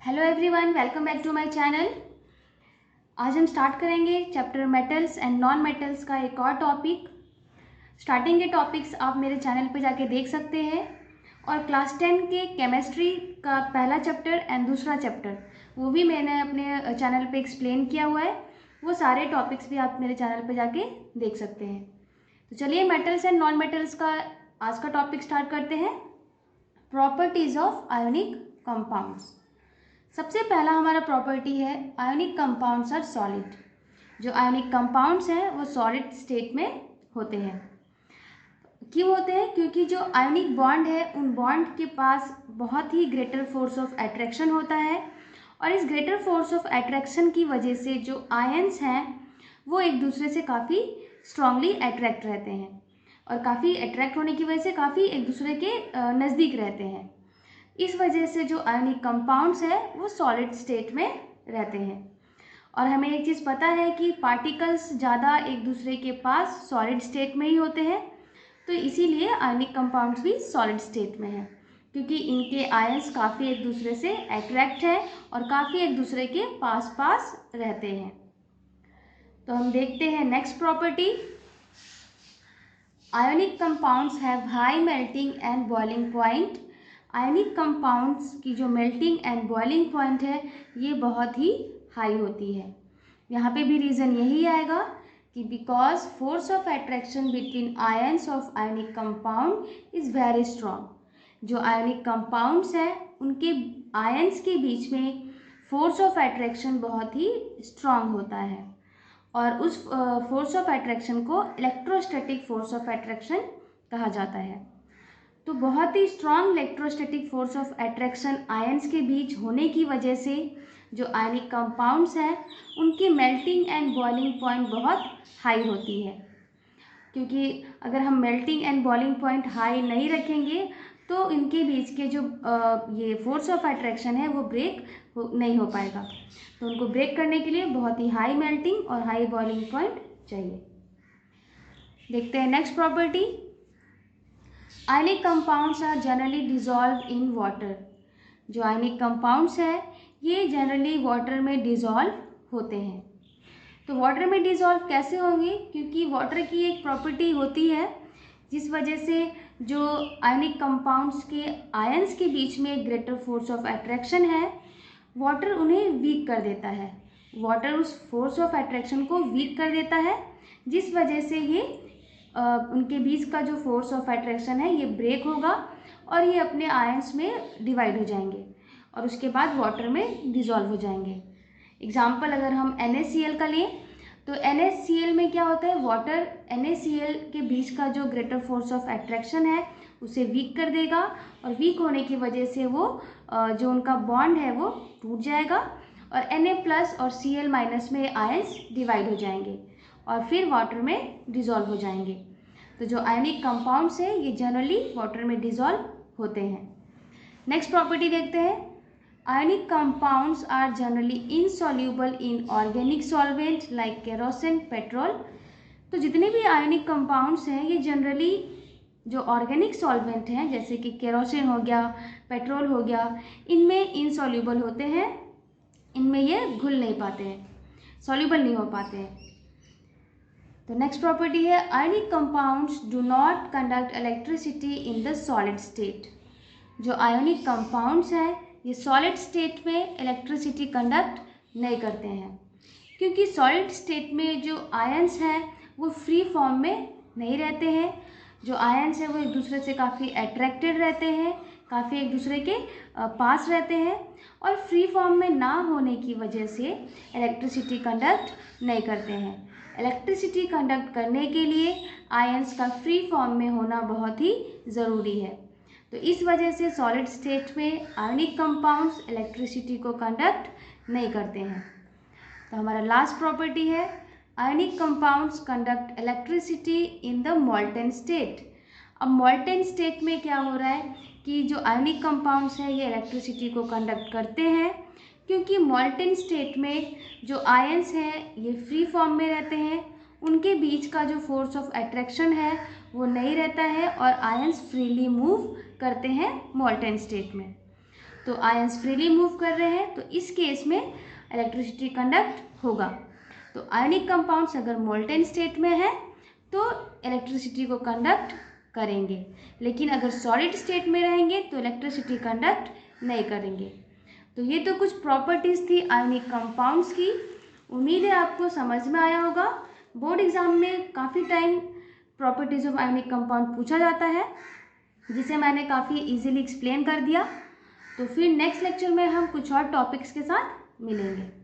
Hello everyone, welcome back to my channel. आज हम start करेंगे chapter metals and non metals का एक और टॉपिक। स्टार्टिंग के टॉपिक्स आप मेरे चैनल पे जाके देख सकते हैं और क्लास 10 के केमिस्ट्री का पहला चैप्टर एंड दूसरा चैप्टर वो भी मैंने अपने चैनल पे एक्सप्लेन किया हुआ है। वो सारे टॉपिक्स भी आप मेरे चैनल पे जाके देख सकते हैं। तो चलिए मेटल्स एंड नॉन मेटल्स का आज का टॉपिक स्टार्ट करते हैं। Properties of ionic compounds. सबसे पहला हमारा प्रॉपर्टी है आयोनिक कंपाउंड्स आर सॉलिड। जो आयोनिक कंपाउंड्स हैं वो सॉलिड स्टेट में होते हैं। क्यों होते हैं? क्योंकि जो आयोनिक बॉन्ड है उन बॉन्ड के पास बहुत ही ग्रेटर फोर्स ऑफ अट्रैक्शन होता है और इस ग्रेटर फोर्स ऑफ अट्रैक्शन की वजह से जो आयंस हैं वो एक दूसरे से काफ़ी स्ट्रांगली अट्रैक्ट रहते हैं और काफ़ी अट्रैक्ट होने की वजह से काफ़ी एक दूसरे के नज़दीक रहते हैं। इस वजह से जो आयोनिक कंपाउंड्स है वो सॉलिड स्टेट में रहते हैं। और हमें एक चीज़ पता है कि पार्टिकल्स ज़्यादा एक दूसरे के पास सॉलिड स्टेट में ही होते हैं, तो इसीलिए आयोनिक कंपाउंड्स भी सॉलिड स्टेट में हैं, क्योंकि इनके आयंस काफ़ी एक दूसरे से अट्रैक्ट है और काफ़ी एक दूसरे के पास पास रहते हैं। तो हम देखते हैं next property. Ionic compounds have high melting and boiling point. Ionic compounds की जो मेल्टिंग एंड बॉइलिंग पॉइंट है ये बहुत ही हाई होती है। यहाँ पे भी रीज़न यही आएगा कि because force of attraction between ions of ionic compound is very strong. जो आयनिक कंपाउंड्स हैं उनके आयंस के बीच में फोर्स ऑफ अट्रैक्शन बहुत ही स्ट्रॉन्ग होता है और उस फोर्स ऑफ अट्रैक्शन को इलेक्ट्रोस्टैटिक फोर्स ऑफ अट्रैक्शन कहा जाता है। तो बहुत ही strong electrostatic force of attraction ions के बीच होने की वजह से जो आयनिक कंपाउंड्स हैं उनकी मेल्टिंग एंड बॉइलिंग पॉइंट बहुत हाई होती है। क्योंकि अगर हम melting and boiling point high नहीं रखेंगे तो इनके बीच के जो ये फोर्स ऑफ अट्रैक्शन है वो ब्रेक नहीं हो पाएगा। तो उनको ब्रेक करने के लिए बहुत ही हाई मेल्टिंग और हाई बॉइलिंग पॉइंट चाहिए। देखते हैं next property. Ionic compounds are generally dissolve in water. जो आयनिक कंपाउंड्स हैं ये जनरली वाटर में डिज़ोल्व होते हैं। तो वाटर में डिज़ोल्व कैसे होंगे? क्योंकि वाटर की एक प्रॉपर्टी होती है जिस वजह से जो आयनिक कंपाउंड्स के आयंस के बीच में एक ग्रेटर फोर्स ऑफ अट्रैक्शन है, वाटर उन्हें वीक कर देता है। वाटर उस फोर्स ऑफ अट्रैक्शन को वीक कर देता है जिस वजह से ये उनके बीच का जो फोर्स ऑफ अट्रैक्शन है ये ब्रेक होगा और ये अपने आयंस में डिवाइड हो जाएंगे और उसके बाद वाटर में डिज़ोल्व हो जाएंगे। एग्जाम्पल अगर हम NaCl का लें तो NaCl में क्या होता है, वाटर NaCl के बीच का जो ग्रेटर फोर्स ऑफ अट्रैक्शन है उसे वीक कर देगा और वीक होने की वजह से वो जो उनका बॉन्ड है वो टूट जाएगा और Na+ और Cl- में आयंस डिवाइड हो जाएंगे और फिर वाटर में डिज़ोल्व हो जाएंगे। तो जो आयनिक कंपाउंड्स हैं ये जनरली वाटर में डिज़ोल्व होते हैं। नेक्स्ट प्रॉपर्टी देखते हैं। Ionic compounds are generally insoluble in organic solvent like kerosene, petrol. तो जितने भी आयनिक कंपाउंड्स हैं ये जनरली जो ऑर्गेनिक सॉल्वेंट हैं जैसे कि केरोसिन हो गया, पेट्रोल हो गया, इनमें इनसॉल्यूबल होते हैं, इनमें ये घुल नहीं पाते हैं, सॉल्यूबल नहीं हो पाते हैं। तो नेक्स्ट प्रॉपर्टी है ionic compounds do not conduct electricity in the solid state. जो आयनिक कंपाउंड्स हैं ये सॉलिड स्टेट में इलेक्ट्रिसिटी कंडक्ट नहीं करते हैं, क्योंकि सॉलिड स्टेट में जो आयंस हैं वो फ्री फॉर्म में नहीं रहते हैं। जो आयंस हैं वो एक दूसरे से काफ़ी अट्रैक्टेड रहते हैं, काफ़ी एक दूसरे के पास रहते हैं और फ्री फॉर्म में ना होने की वजह से इलेक्ट्रिसिटी कंडक्ट नहीं करते हैं। इलेक्ट्रिसिटी कंडक्ट करने के लिए आयंस का फ्री फॉर्म में होना बहुत ही ज़रूरी है। तो इस वजह से सॉलिड स्टेट में आयनिक कंपाउंड्स इलेक्ट्रिसिटी को कंडक्ट नहीं करते हैं। तो हमारा लास्ट प्रॉपर्टी है ionic compounds conduct electricity in the molten state. अब मोल्टेन स्टेट में क्या हो रहा है कि जो आयनिक कंपाउंड्स हैं ये इलेक्ट्रिसिटी को कंडक्ट करते हैं, क्योंकि मोल्टेन स्टेट में जो आयंस हैं ये फ्री फॉर्म में रहते हैं, उनके बीच का जो फोर्स ऑफ अट्रैक्शन है वो नहीं रहता है और आयंस फ्रीली मूव करते हैं मोल्टेन स्टेट में। तो आयंस फ्रीली मूव कर रहे हैं, तो इस केस में इलेक्ट्रिसिटी कंडक्ट होगा। तो आयनिक कंपाउंड्स अगर मोल्टेन स्टेट में है तो इलेक्ट्रिसिटी को कंडक्ट करेंगे, लेकिन अगर सॉलिड स्टेट में रहेंगे तो इलेक्ट्रिसिटी कंडक्ट नहीं करेंगे। तो ये तो कुछ प्रॉपर्टीज़ थी आयनिक कंपाउंड्स की। उम्मीद है आपको समझ में आया होगा। बोर्ड एग्जाम में काफ़ी time properties of ionic compound पूछा जाता है, जिसे मैंने काफ़ी इजीली एक्सप्लेन कर दिया। तो फिर नेक्स्ट लेक्चर में हम कुछ और टॉपिक्स के साथ मिलेंगे।